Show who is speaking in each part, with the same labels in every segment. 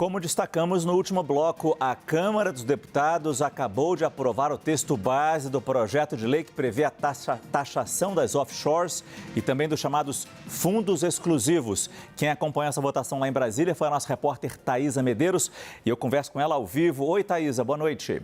Speaker 1: Como destacamos no último bloco, a Câmara dos Deputados acabou de aprovar o texto base do projeto de lei que prevê a taxação das offshores e também dos chamados fundos exclusivos. Quem acompanha essa votação lá em Brasília foi a nossa repórter Thaisa Medeiros e eu converso com ela ao vivo. Oi, Thaisa, boa noite.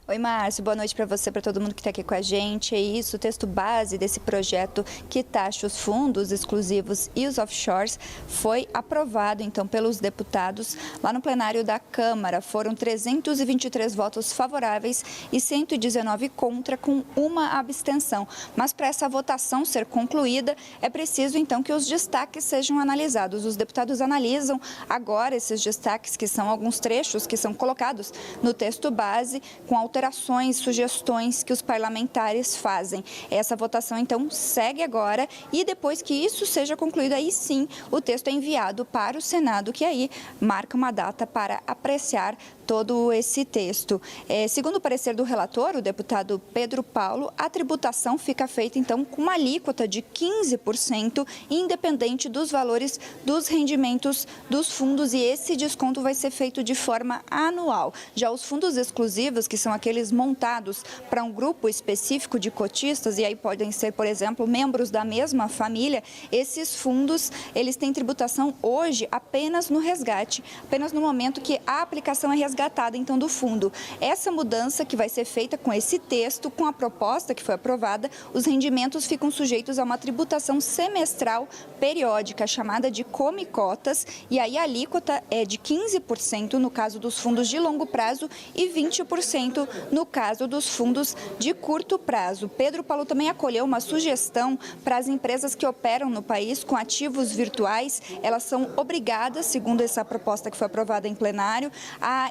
Speaker 2: Oi, Márcio, boa noite para você, para todo mundo que está aqui com a gente. É isso, o texto base desse projeto que taxa os fundos exclusivos e os offshores foi aprovado, então, pelos deputados lá no plenário da Câmara. Foram 323 votos favoráveis e 119 contra, com uma abstenção. Mas para essa votação ser concluída, é preciso, então, que os destaques sejam analisados. Os deputados analisam agora esses destaques, que são alguns trechos que são colocados no texto base, com alterações, sugestões que os parlamentares fazem. Essa votação, então, segue agora e depois que isso seja concluído, aí sim o texto é enviado para o Senado, que aí marca uma data para apreciar todo esse texto. Segundo o parecer do relator, o deputado Pedro Paulo, a tributação fica feita, então, com uma alíquota de 15%, independente dos valores dos rendimentos dos fundos, e esse desconto vai ser feito de forma anual. Já os fundos exclusivos, que são aqueles montados para um grupo específico de cotistas, e aí podem ser, por exemplo, membros da mesma família, esses fundos, eles têm tributação hoje apenas no resgate, apenas no momento que a aplicação é resgatada, então, do fundo. Essa mudança que vai ser feita com esse texto, com a proposta que foi aprovada, os rendimentos ficam sujeitos a uma tributação semestral periódica, chamada de come-cotas, e aí a alíquota é de 15% no caso dos fundos de longo prazo e 20% no caso dos fundos de curto prazo. Pedro Paulo também acolheu uma sugestão para as empresas que operam no país com ativos virtuais. Elas são obrigadas, segundo essa proposta que foi aprovada em plenário, a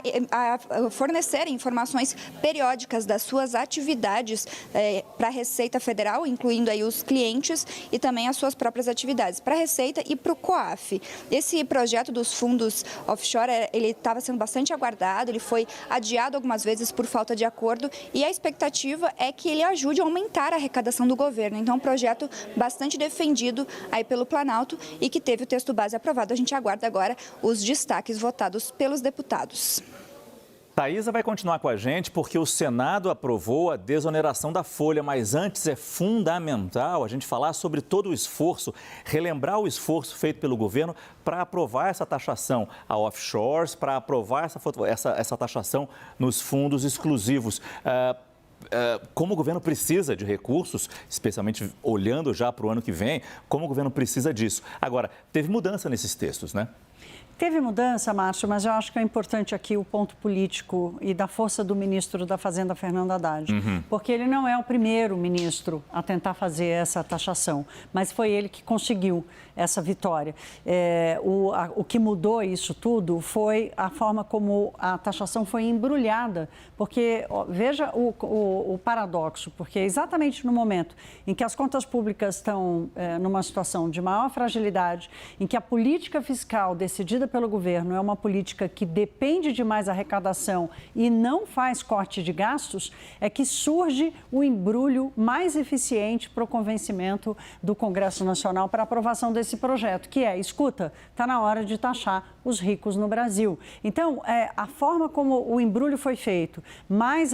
Speaker 2: fornecer informações periódicas das suas atividades para a Receita Federal, incluindo aí os clientes e também as suas próprias atividades, para a Receita e para o COAF. Esse projeto dos fundos offshore, ele estava sendo bastante aguardado, ele foi adiado algumas vezes por falta de acordo e a expectativa é que ele ajude a aumentar a arrecadação do governo. Então, um projeto bastante defendido aí pelo Planalto e que teve o texto base aprovado. A gente aguarda agora os destaques votados pelos deputados.
Speaker 1: Thaisa vai continuar com a gente porque o Senado aprovou a desoneração da folha, mas antes é fundamental a gente falar sobre todo o esforço, relembrar o esforço feito pelo governo para aprovar essa taxação a offshores, para aprovar essa taxação nos fundos exclusivos. Como o governo precisa de recursos, especialmente olhando já para o ano que vem, como o governo precisa disso. Agora, teve mudança nesses textos, né?
Speaker 3: Teve mudança, Márcio, mas eu acho que é importante aqui o ponto político e da força do ministro da Fazenda, Fernando Haddad. Porque ele não é o primeiro ministro a tentar fazer essa taxação, mas foi ele que conseguiu essa vitória. O que mudou isso tudo foi a forma como a taxação foi embrulhada, porque, veja o paradoxo, porque exatamente no momento em que as contas públicas estão numa situação de maior fragilidade, em que a política fiscal decidida pelo governo é uma política que depende de mais arrecadação e não faz corte de gastos, é que surge o embrulho mais eficiente para o convencimento do Congresso Nacional para aprovação desse projeto, que escuta, está na hora de taxar os ricos no Brasil. Então, a forma como o embrulho foi feito, mais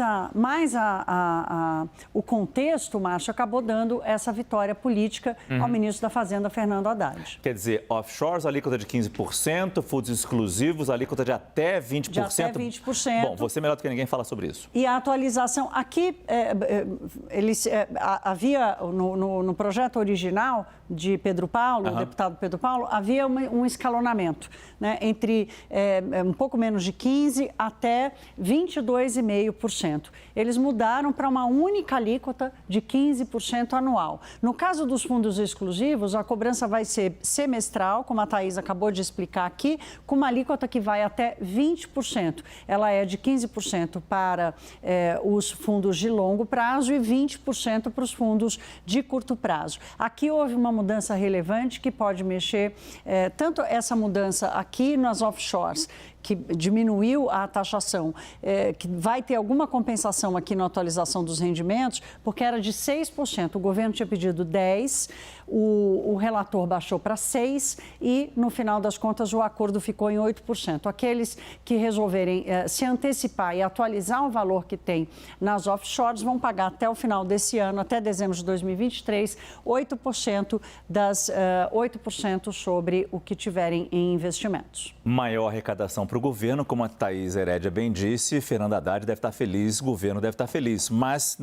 Speaker 3: o contexto, Márcio, acabou dando essa vitória política ao ministro da Fazenda, Fernando Haddad.
Speaker 1: Quer dizer, offshores, alíquota de 15%, fundos exclusivos, alíquota de até 20%.
Speaker 3: De até 20%.
Speaker 1: Bom, você melhor do que ninguém fala sobre isso.
Speaker 3: E a atualização, aqui, havia no projeto original de Pedro Paulo, o deputado Pedro Paulo, havia um escalonamento, né, entre um pouco menos de 15% até 22,5%. Eles mudaram para uma única alíquota de 15% anual. No caso dos fundos exclusivos, a cobrança vai ser semestral, como a Thaisa acabou de explicar aqui, com uma alíquota que vai até 20%. Ela é de 15% para os fundos de longo prazo e 20% para os fundos de curto prazo. Aqui houve uma mudança relevante que pode mexer, tanto essa mudança aqui nas offshores, que diminuiu a taxação, que vai ter alguma compensação aqui na atualização dos rendimentos, porque era de 6%, o governo tinha pedido 10%, o relator baixou para 6% e, no final das contas, o acordo ficou em 8%. Aqueles que resolverem se antecipar e atualizar o valor que tem nas offshores vão pagar até o final desse ano, até dezembro de 2023, 8% sobre o que tiverem em investimentos.
Speaker 1: Maior arrecadação para o governo, como a Thaís Herédia bem disse, Fernando Haddad deve estar feliz, o governo deve estar feliz, mas